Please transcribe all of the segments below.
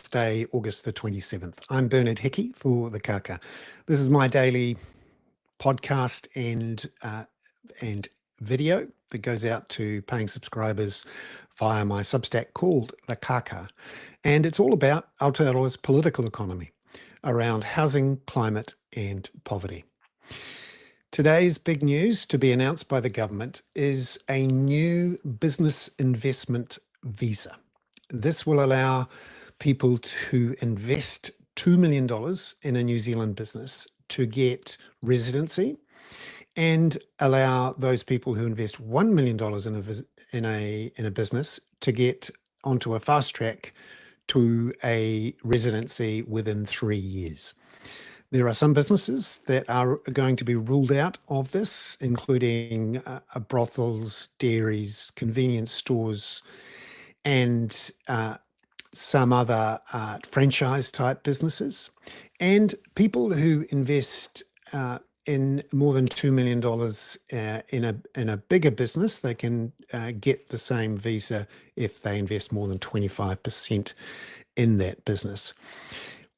Wednesday, August the 27th. I'm Bernard Hickey for the Kaka. This is my daily podcast and video that goes out to paying subscribers via my Substack called the Kaka. And it's all about Aotearoa's political economy around housing, climate and poverty. Today's big news to be announced by the government is a new business investment visa. This will allow people to invest $2 million in a New Zealand business to get residency, and allow those people who invest $1 million in a business to get onto a fast track to a residency within 3 years. There are some businesses that are going to be ruled out of this, including brothels, dairies, convenience stores, and some other franchise type businesses. And people who invest in more than $2 million in a bigger business, they can get the same visa if they invest more than 25% in that business.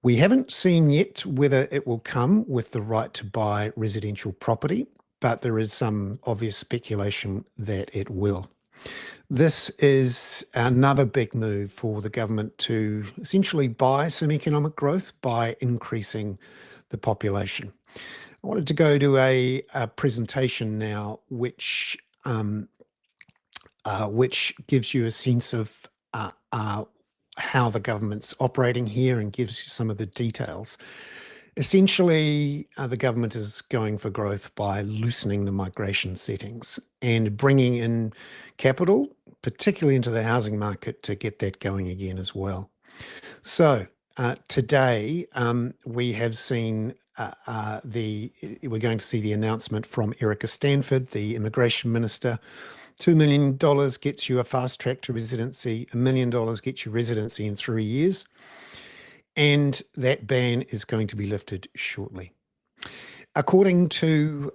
We haven't seen yet whether it will come with the right to buy residential property, but there is some obvious speculation that it will. This is another big move for the government to essentially buy some economic growth by increasing the population. I wanted to go to a presentation now, which gives you a sense of how the government's operating here and gives you some of the details. Essentially, the government is going for growth by loosening the migration settings and bringing in capital, particularly into the housing market, to get that going again as well. So today we have seen we're going to see the announcement from Erica Stanford, the immigration minister. $2 million gets you a fast track to residency. $1 million gets you residency in 3 years. And that ban is going to be lifted shortly. According to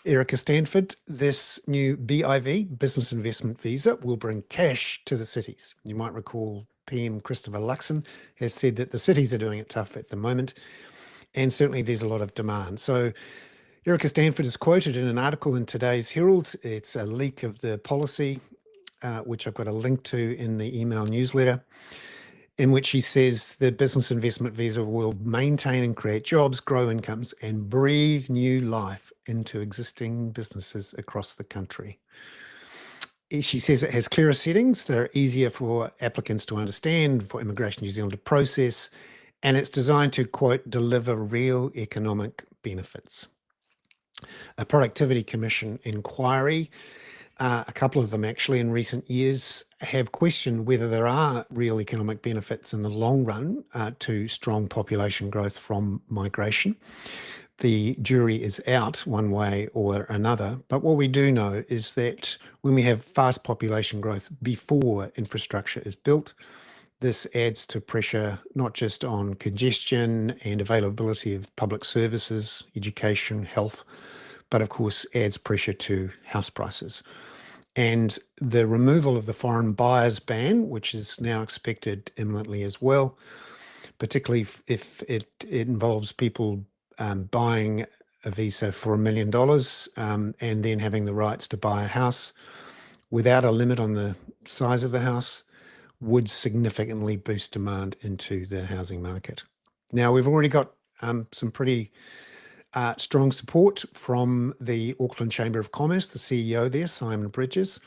Erica Stanford, this new BIV, Business Investment Visa, will bring cash to the cities. You might recall PM Christopher Luxon has said that the cities are doing it tough at the moment, and certainly there's a lot of demand. So Erica Stanford is quoted in an article in today's Herald. It's a leak of the policy, which I've got a link to in the email newsletter, in which she says the business investment visa will maintain and create jobs, grow incomes, and breathe new life into existing businesses across the country. She says it has clearer settings that are easier for applicants to understand, for Immigration New Zealand to process, and it's designed to, quote, deliver real economic benefits. A Productivity Commission inquiry, a couple of them actually in recent years, have questioned whether there are real economic benefits in the long run to strong population growth from migration. The jury is out one way or another, but what we do know is that when we have fast population growth before infrastructure is built, this adds to pressure not just on congestion and availability of public services, education, health, but of course adds pressure to house prices. And the removal of the foreign buyers ban, which is now expected imminently as well, particularly if it involves people buying a visa for $1 million and then having the rights to buy a house without a limit on the size of the house, would significantly boost demand into the housing market. Now, we've already got some pretty strong support from the Auckland Chamber of Commerce, the CEO there, Simon Bridges.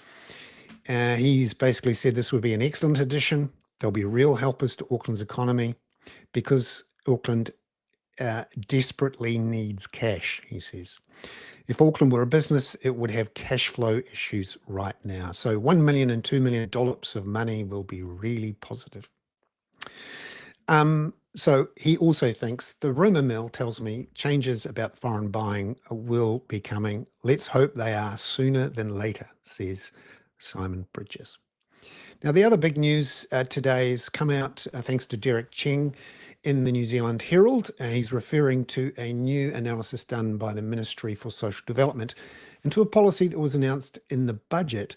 He's basically said this would be an excellent addition. There'll be real helpers to Auckland's economy because Auckland desperately needs cash, he says. If Auckland were a business, it would have cash flow issues right now. So $1 million and $2 million of money will be really positive. So he also thinks the rumour mill tells me changes about foreign buying will be coming. Let's hope they are sooner than later, says Simon Bridges. Now, the other big news today has come out thanks to Derek Cheng in the New Zealand Herald. He's referring to a new analysis done by the Ministry for Social Development into a policy that was announced in the budget,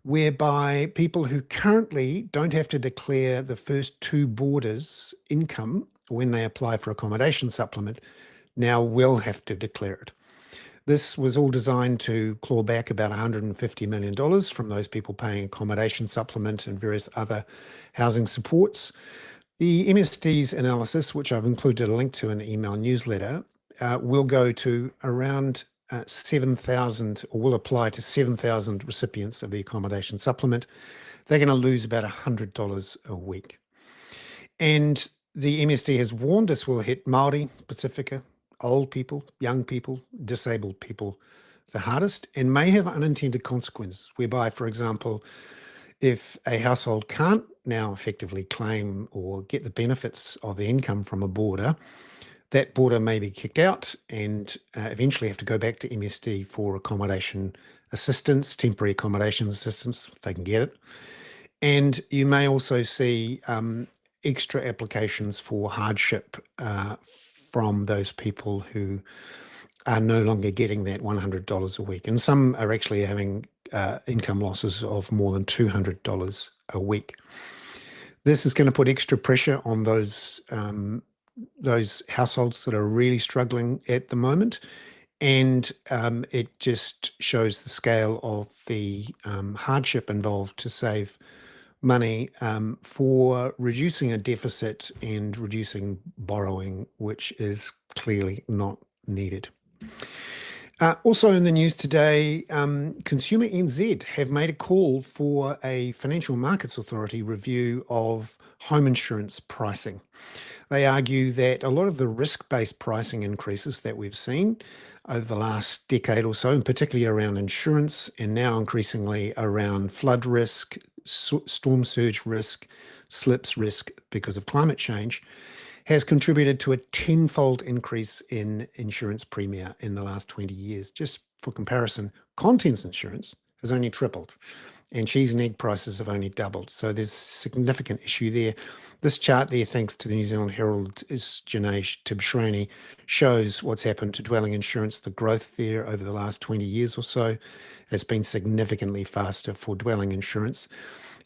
whereby people who currently don't have to declare the first two boarders' income when they apply for accommodation supplement now will have to declare it. This was all designed to claw back about $150 million from those people paying accommodation supplement and various other housing supports. The MSD's analysis, which I've included a link to in the email newsletter, will go to around 7,000, or will apply to 7,000 recipients of the accommodation supplement. They're going to lose about $100 a week. And the MSD has warned this will hit Māori, Pacifica, old people, young people, disabled people the hardest, and may have unintended consequences, whereby, for example, if a household can't now effectively claim or get the benefits of the income from a boarder, that boarder may be kicked out and eventually have to go back to MSD for accommodation assistance, temporary accommodation assistance, if they can get it. And you may also see extra applications for hardship from those people who are no longer getting that $100 a week. And some are actually having income losses of more than $200 a week. This is going to put extra pressure on those households that are really struggling at the moment. And it just shows the scale of the hardship involved to save money for reducing a deficit and reducing borrowing, which is clearly not needed. Also in the news today, Consumer NZ have made a call for a Financial Markets Authority review of home insurance pricing. They argue that a lot of the risk-based pricing increases that we've seen over the last decade or so, and particularly around insurance, and now increasingly around flood risk, storm surge risk, slips risk because of climate change, has contributed to a tenfold increase in insurance premia in the last 20 years. Just for comparison, contents insurance has only tripled, and cheese and egg prices have only doubled. So there's a significant issue there. This chart there, thanks to the New Zealand Herald, is Janesh Tibshrani, shows what's happened to dwelling insurance. The growth there over the last 20 years or so has been significantly faster for dwelling insurance.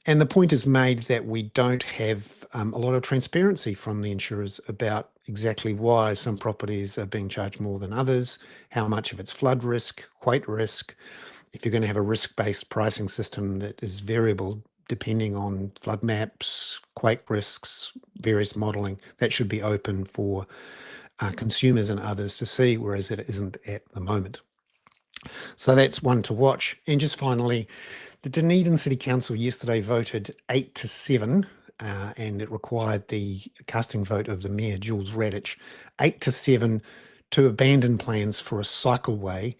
And the point is made that we don't have a lot of transparency from the insurers about exactly why some properties are being charged more than others, how much of it's flood risk, quake risk. If you're going to have a risk-based pricing system that is variable depending on flood maps, quake risks, various modelling, that should be open for consumers and others to see, whereas it isn't at the moment. So that's one to watch. And just finally, the Dunedin City Council yesterday voted 8-7, and it required the casting vote of the Mayor, Jules Radich, 8-7 to abandon plans for a cycleway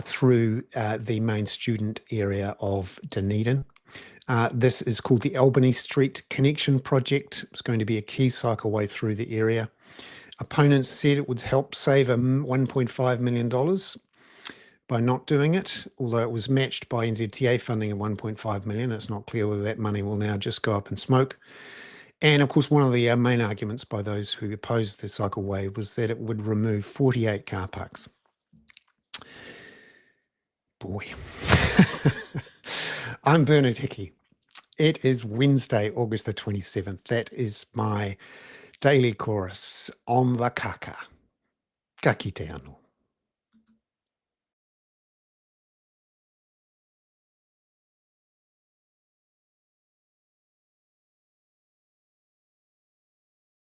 through the main student area of Dunedin. This is called the Albany Street Connection Project. It's going to be a key cycleway through the area. Opponents said it would help save $1.5 million by not doing it, although it was matched by NZTA funding of $1.5 million. It's not clear whether that money will now just go up in smoke. And of course, one of the main arguments by those who opposed the cycleway was that it would remove 48 car parks. Boy. I'm Bernard Hickey. It is Wednesday, August the 27th. That is my daily chorus on the kaka. Ka kite anō.